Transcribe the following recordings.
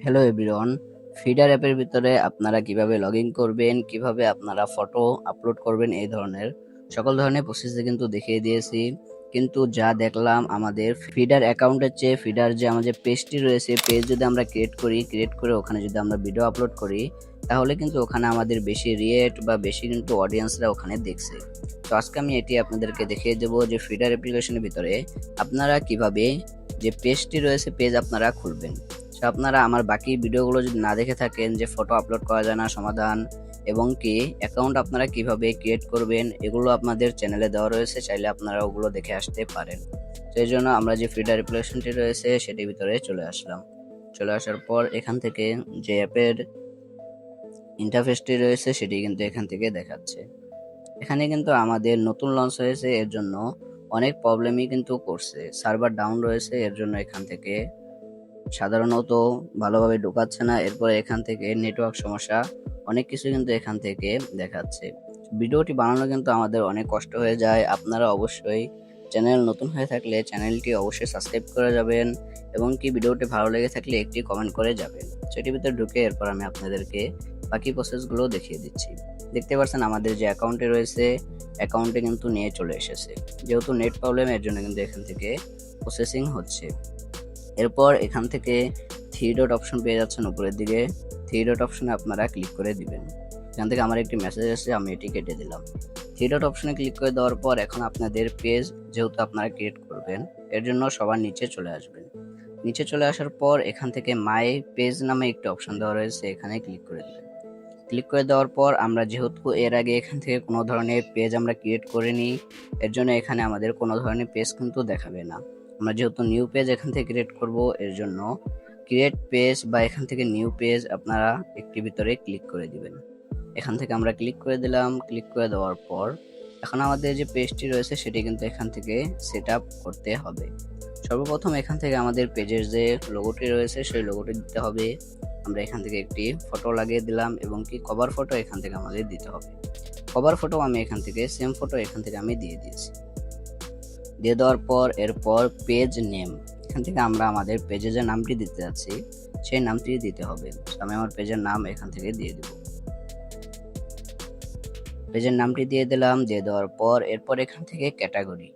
Hello everyone, feeder অ্যাপের ভিতরে আপনারা কিভাবে লগ ইন করবেন, কিভাবে আপনারা ফটো আপলোড করবেন, এই ধরনের সকল ধরনের প্রসেসে কিন্তু দেখিয়ে দিয়েছি। কিন্তু যা দেখলাম, আমাদের ফিডার অ্যাকাউন্টের চেয়ে ফিডার যে আমাদের পেজটি রয়েছে, পেজ যদি আমরা ক্রিয়েট করে ওখানে যদি আমরা ভিডিও আপলোড করি, তাহলে কিন্তু ওখানে আমাদের বেশি রিয়েক্ট বা বেশি কিন্তু অডিয়েন্সরা ওখানে দেখছে। তো আজকে আমি এটি আপনাদেরকে দেখিয়ে দেবো যে ফিডার অ্যাপ্লিকেশনের ভিতরে আপনারা কিভাবে যে পেজটি রয়েছে পেজ আপনারা খুলবেন। তো আপনারা আমার বাকি ভিডিওগুলো যদি না দেখে থাকেন, যে ফটো আপলোড করা যায় না সমাধান এবং কি অ্যাকাউন্ট আপনারা কিভাবে ক্রিয়েট করবেন, এগুলো আপনাদের চ্যানেলে দেওয়া রয়েছে, চাইলে আপনারা ওগুলো দেখে আসতে পারেন। তো এই জন্য আমরা যে ফিডার অ্যাপ্লিকেশনটি রয়েছে সেটির ভিতরে চলে আসলাম। চলে আসার পর এখান থেকে যে অ্যাপের ইন্টারফেসটি রয়েছে সেটি কিন্তু এখান থেকে দেখাচ্ছে। এখানে কিন্তু আমাদের নতুন লঞ্চ হয়েছে, এর জন্য অনেক প্রবলেমই কিন্তু করছে, সার্ভার ডাউন রয়েছে, এর জন্য এখান থেকে সাধারণত ভালোভাবে ঢোকাচ্ছে না। এরপরে এখান থেকে নেটওয়ার্ক সমস্যা, অনেক কিছু কিন্তু এখান থেকে দেখাচ্ছে। ভিডিওটি বানানো কিন্তু আমাদের অনেক কষ্ট হয়ে যায়। আপনারা অবশ্যই চ্যানেল নতুন হয়ে থাকলে চ্যানেলটি অবশ্যই সাবস্ক্রাইব করে যাবেন এবং কি ভিডিওটি ভালো লেগে থাকলে একটি কমেন্ট করে যাবেন। সেটির ভিতরে ঢুকে এরপর আমি আপনাদেরকে বাকি প্রসেসগুলো দেখিয়ে দিচ্ছি। দেখতে পাচ্ছেন আমাদের যে অ্যাকাউন্টে রয়েছে, অ্যাকাউন্টে কিন্তু নিয়ে চলে এসেছে। যেহেতু নেট প্রবলেম, এর জন্য কিন্তু এখান থেকে প্রসেসিং হচ্ছে। এরপর এখান থেকে থ্রি ডট অপশন পেয়ে যাচ্ছেন উপরের দিকে, থ্রি ডট অপশনে আপনারা ক্লিক করে দিবেন। এখান থেকে আমার একটি মেসেজ এসেছে, আমি এটি কেটে দিলাম। থ্রি ডট অপশনে ক্লিক করে দেওয়ার পর এখন আপনাদের পেজ যেহেতু আপনারা ক্রিয়েট করবেন, এর জন্য সবার নিচে চলে আসবেন। নিচে চলে আসার পর এখান থেকে মাই পেজ নামে একটি অপশন দেওয়া রয়েছে, এখানে ক্লিক করে দেবেন। ক্লিক করে দেওয়ার পর আমরা যেহেতু এর আগে এখান থেকে কোনো ধরনের পেজ আমরা ক্রিয়েট করিনি, এর জন্য এখানে আমাদের কোনো ধরনের পেজ কিন্তু দেখাবে না। আমরা যেহেতু নিউ পেজ এখান থেকে ক্রিয়েট করব, এর জন্য ক্রিয়েট পেজ বা এখান থেকে নিউ পেজ আপনারা একটি ভিতরে ক্লিক করে দিবেন। এখান থেকে আমরা ক্লিক করে দিলাম। ক্লিক করে দেওয়ার পর এখন আমাদের যে পেজটি রয়েছে সেটি কিন্তু এখান থেকে সেট আপ করতে হবে। সর্বপ্রথম এখান থেকে আমাদের পেজের যে লোগোটি রয়েছে সেই লোগোটি দিতে হবে। আমরা এখান থেকে একটি ফটো লাগিয়ে দিলাম এবং কি কভার ফটো এখান থেকে আমাদের দিতে হবে। কভার ফটো আমি এখান থেকে সেম ফটো এখান থেকে আমি দিয়ে দিয়েছি। দিয়ে দেওয়ার পর এরপর পেজ নেম, এখান থেকে আমরা আমাদের পেজে যে নামটি দিতে যাচ্ছি সেই নামটি দিতে হবে। আমি আমার পেজের নাম এখান থেকে দিয়ে দেব। পেজের নামটি দিয়ে দিলাম। দিয়ে দেওয়ার পর এরপর এখান থেকে ক্যাটাগরি,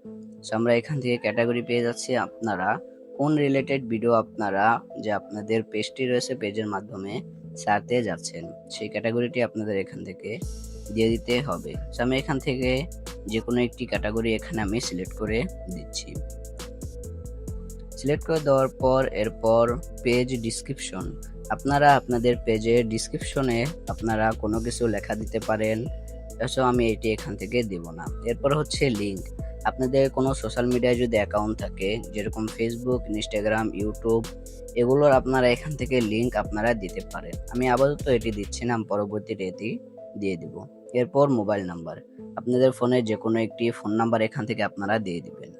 আমরা এখান থেকে ক্যাটাগরি পেয়ে যাচ্ছি। আপনারা কোন রিলেটেড ভিডিও আপনারা যে আপনাদের পেজটি রয়েছে পেজের মাধ্যমে ছাড়তে যাচ্ছেন, সেই ক্যাটাগরিটি আপনাদের এখান থেকে দিয়ে দিতে হবে। আমি এখান থেকে যে কোনো একটি ক্যাটাগরি এখানে আমি সিলেক্ট করে দিচ্ছি। সিলেক্ট করে দেওয়ার পর এরপর পেজ ডিসক্রিপশন, আপনারা আপনাদের পেজের ডিসক্রিপশনে আপনারা কোনো কিছু লেখা দিতে পারেন, আমি এটি এখান থেকে দেব না। এরপর হচ্ছে লিঙ্ক, আপনাদের কোনো সোশ্যাল মিডিয়ায় যদি অ্যাকাউন্ট থাকে, যেরকম ফেসবুক, ইনস্টাগ্রাম, ইউটিউব, এগুলোর আপনারা এখান থেকে লিঙ্ক আপনারা দিতে পারেন। আমি আপাতত এটি দিচ্ছি না, পরবর্তীতে এটি দিয়ে দিব। এরপর মোবাইল নাম্বার, আপনাদের ফোনে যে কোনো একটি ফোন নাম্বার এখান থেকে আপনারা দিয়ে দিবেন।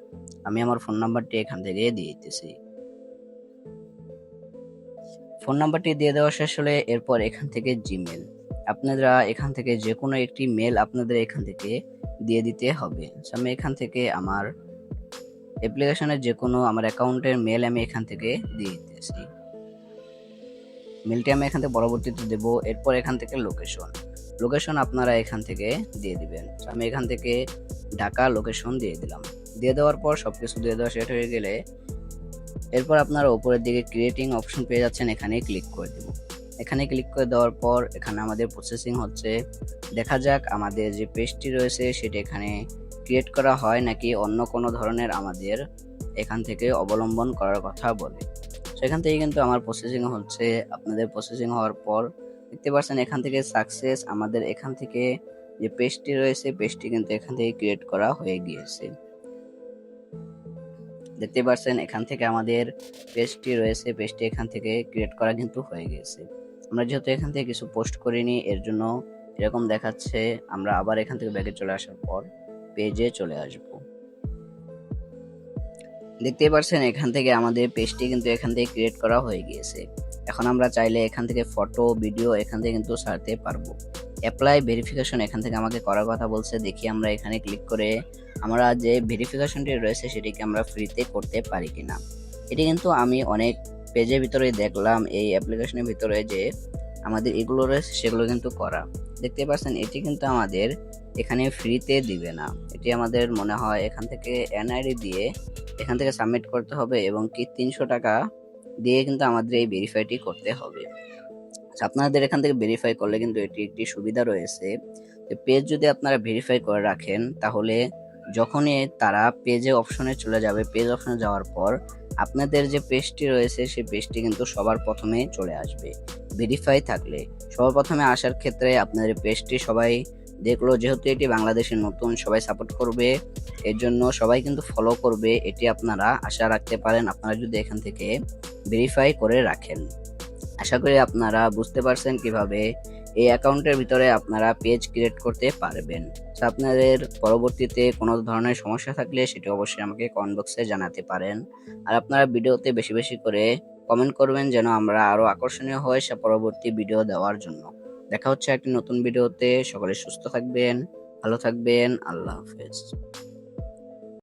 আমি আমার ফোন নাম্বারটি এখান থেকে দিয়ে দিতেছি। ফোন নাম্বারটি দিয়ে দেওয়া শেষ হলে এরপর এখান থেকে জিমেল, আপনারা এখান থেকে যে কোনো একটি মেল আপনাদের এখান থেকে দিয়ে দিতে হবে। আমি এখান থেকে আমার অ্যাপ্লিকেশনের যে কোনো আমার অ্যাকাউন্টের মেল আমি এখান থেকে দিয়ে দিতেছি। মেলটি আমি এখান থেকে পরবর্তীতে দেব। এরপর এখান থেকে লোকেশন আপনারা এখান থেকে দিয়ে দিবেন। আমি এখান থেকে ঢাকা লোকেশন দিয়ে দিলাম। দিয়ে দেওয়ার পর সবকিছু দিয়ে দেওয়া শেষ হয়ে গেলে এরপর আপনারা উপরের দিকে ক্রিয়েটিং অপশন পেয়ে যাচ্ছেন, এখানে ক্লিক করে দেব। এখানে ক্লিক করে দেওয়ার পর এখানে আমাদের প্রসেসিং হচ্ছে। দেখা যাক আমাদের যে পেজটি রয়েছে সেটি এখানে ক্রিয়েট করা হয় নাকি অন্য কোনো ধরনের আমাদের এখান থেকে অবলম্বন করার কথা বলে। সেখান থেকে কিন্তু আমার প্রসেসিং হচ্ছে। আপনাদের প্রসেসিং হওয়ার পর দেখতে পাচ্ছেন এখান থেকে সাকসেস, আমাদের এখান থেকে যে পেজটি রয়েছে পেজটি কিন্তু এখান থেকে ক্রিয়েট করা হয়ে গিয়েছে। দেখতে পাচ্ছেন এখান থেকে আমাদের পেজটি রয়েছে, পেজটি এখান থেকে ক্রিয়েট করা কিন্তু হয়ে গেছে। আমরা যেহেতু এখান থেকে কিছু পোস্ট করিনি, এর জন্য এরকম দেখাচ্ছে। আমরা আবার এখান থেকে ব্যাকে চলে আসার পর পেজে চলে আসব। দেখতেই পাচ্ছেন এখান থেকে আমাদের পেজটি কিন্তু এখান থেকে ক্রিয়েট করা হয়ে গিয়েছে। এখন আমরা চাইলে এখান থেকে ফটো, ভিডিও এখান থেকে কিন্তু ছাড়তে পারবো। অ্যাপ্লাই ভেরিফিকেশন এখান থেকে আমাকে করার কথা বলছে, দেখি আমরা এখানে ক্লিক করে আমরা যে ভেরিফিকেশনটি রয়েছে সেটিকে আমরা ফ্রিতে করতে পারি কিনা। এটি কিন্তু আমি অনেক পেজের ভিতরে দেখলাম এই অ্যাপ্লিকেশনের ভিতরে যে আমাদের এগুলো রয়েছে সেগুলো কিন্তু করা। দেখতে পাচ্ছেন এটি কিন্তু আমাদের এখানে ফ্রিতে দিবে না, এটি আমাদের মনে হয় এখান থেকে এনআইডি দিয়ে এখান থেকে সাবমিট করতে হবে এবং কি 300 টাকা দিয়ে কিন্তু আমাদের এই ভেরিফাইটি করতে হবে। আপনাদের এখান থেকে ভেরিফাই করলে কিন্তু এটি একটি সুবিধা রয়েছে। পেজ যদি আপনারা ভেরিফাই করে রাখেন তাহলে যখনই তারা পেজে অপশনে চলে যাবে, পেজ অপশনে যাওয়ার পর আপনাদের যে পেজটি রয়েছে সেই পেজটি কিন্তু সবার প্রথমে চলে আসবে ভেরিফাই থাকলে। সবার প্রথমে আসার ক্ষেত্রে আপনাদের পেজটি সবাই দেখলো, যেহেতু এটি বাংলাদেশের নতুন, সবাই সাপোর্ট করবে, এর জন্য সবাই কিন্তু ফলো করবে, এটি আপনারা আশা রাখতে পারেন আপনারা যদি এখান থেকে ভেরিফাই করে রাখেন। আশা করি আপনারা বুঝতে পারছেন কিভাবে এই অ্যাকাউন্টের ভিতরে আপনারা পেজ ক্রিয়েট করতে পারবেন। আপনাদের পরবর্তীতে কোনো ধরনের সমস্যা থাকলে সেটি অবশ্যই আমাকে কমেন্ট বক্সে জানাতে পারেন। আর আপনারা ভিডিওতে বেশি বেশি করে কমেন্ট করবেন যেন আমরা আরো আকর্ষণীয় হই সে পরবর্তী ভিডিও দেওয়ার জন্য। দেখা হচ্ছে একটি নতুন ভিডিওতে। সকলে সুস্থ থাকবেন, ভালো থাকবেন। আল্লাহ হাফেজ।